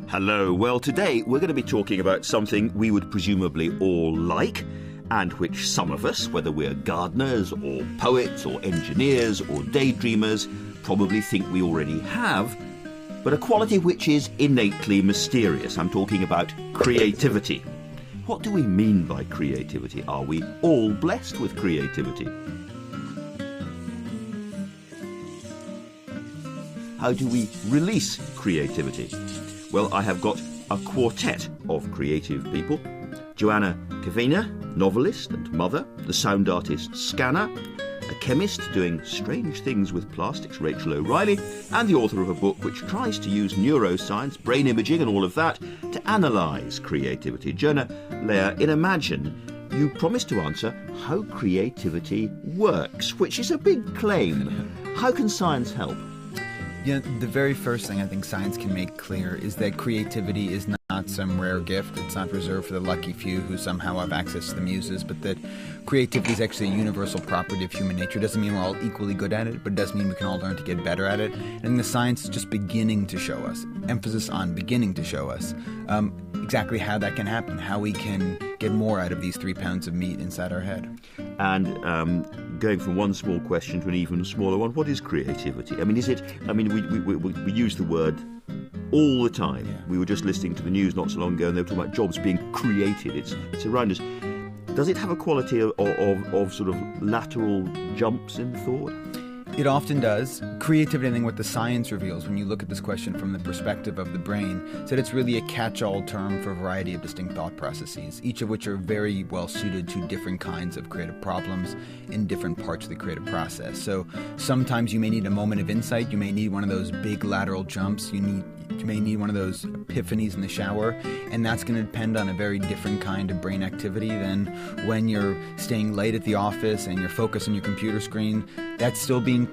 Hello. Well, today we're going to be talking about something we would presumably all like, and which some of us, whether we're gardeners or poets or engineers or daydreamers, probably think we already have, but a quality which is innately mysterious. I'm talking about creativity. What do we mean by creativity? Are we all blessed with creativity? How do we release creativity? Well, I have got a quartet of creative people. Joanna Kavina, novelist and mother, the sound artist Scanner, a chemist doing strange things with plastics, Rachel O'Reilly, and the author of a book which tries to use neuroscience, brain imaging and all of that to analyse creativity. Jonah, Leah, in Imagine, you promised to answer how creativity works, which is a big claim. How can science help? Yeah, the very first thing I think science can make clear is that creativity is not some rare gift. It's not reserved for the lucky few who somehow have access to the muses, but that creativity is actually a universal property of human nature. It doesn't mean we're all equally good at it, but it does mean we can all learn to get better at it. And the science is just beginning to show us, emphasis on beginning to show us, exactly how that can happen, how we can get more out of these 3 pounds of meat inside our head. And going from one small question to an even smaller one, what is creativity? I mean, we use the word all the time. Yeah. We were just listening to the news not so long ago and they were talking about jobs being created. It's around us. Does it have a quality of sort of lateral jumps in thought? It often does. Creativity, I think what the science reveals when you look at this question from the perspective of the brain, is that it's really a catch-all term for a variety of distinct thought processes, each of which are very well suited to different kinds of creative problems in different parts of the creative process. So sometimes you may need a moment of insight, you may need one of those big lateral jumps, you may need one of those epiphanies in the shower, and that's going to depend on a very different kind of brain activity than when you're staying late at the office and you're focused on your computer screen. That's still being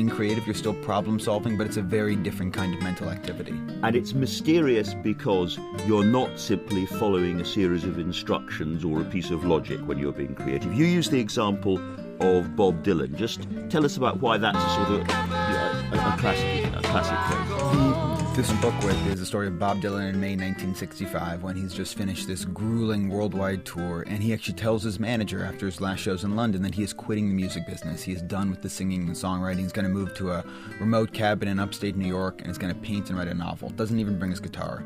creative, you're still problem solving, but it's a very different kind of mental activity. And it's mysterious because you're not simply following a series of instructions or a piece of logic when you're being creative. You use the example of Bob Dylan. Just tell us about why that's a sort of a classic case. This book is the story of Bob Dylan in May 1965 when he's just finished this grueling worldwide tour, and he actually tells his manager after his last shows in London that he is quitting the music business. He is done with the singing and songwriting. He's going to move to a remote cabin in upstate New York and is going to paint and write a novel. Doesn't even bring his guitar.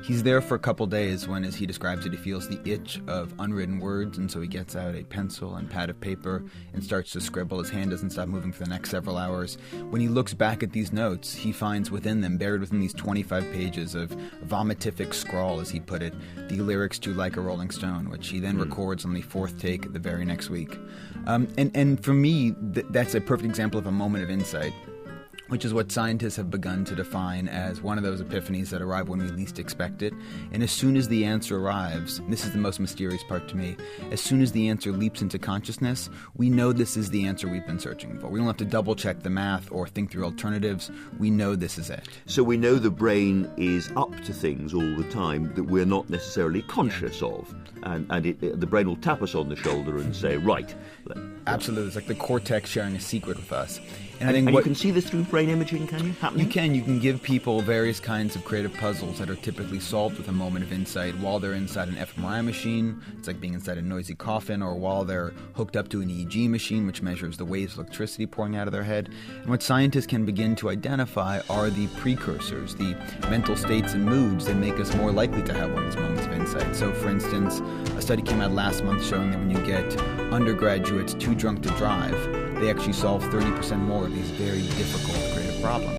He's there for a couple days when, as he describes it, he feels the itch of unwritten words, and so he gets out a pencil and pad of paper and starts to scribble. His hand doesn't stop moving for the next several hours. When he looks back at these notes, he finds within them, buried within these 25 pages of vomitific scrawl, as he put it, the lyrics to Like a Rolling Stone, which he then records on the fourth take the very next week. And for me, that's a perfect example of a moment of insight, which is what scientists have begun to define as one of those epiphanies that arrive when we least expect it. And as soon as the answer arrives, and this is the most mysterious part to me, as soon as the answer leaps into consciousness, we know this is the answer we've been searching for. We don't have to double-check the math or think through alternatives. We know this is it. So we know the brain is up to things all the time that we're not necessarily conscious of. And the brain will tap us on the shoulder and say, right. Absolutely. It's like the cortex sharing a secret with us. And you can see this through brain imaging, can you? Happening? You can give people various kinds of creative puzzles that are typically solved with a moment of insight while they're inside an fMRI machine. It's like being inside a noisy coffin, or while they're hooked up to an EEG machine, which measures the waves of electricity pouring out of their head. And what scientists can begin to identify are the precursors, the mental states and moods that make us more likely to have one of these moments of insight. So, for instance, a study came out last month showing that when you get undergraduates too drunk to drive, they actually solve 30% more of these very difficult creative problems.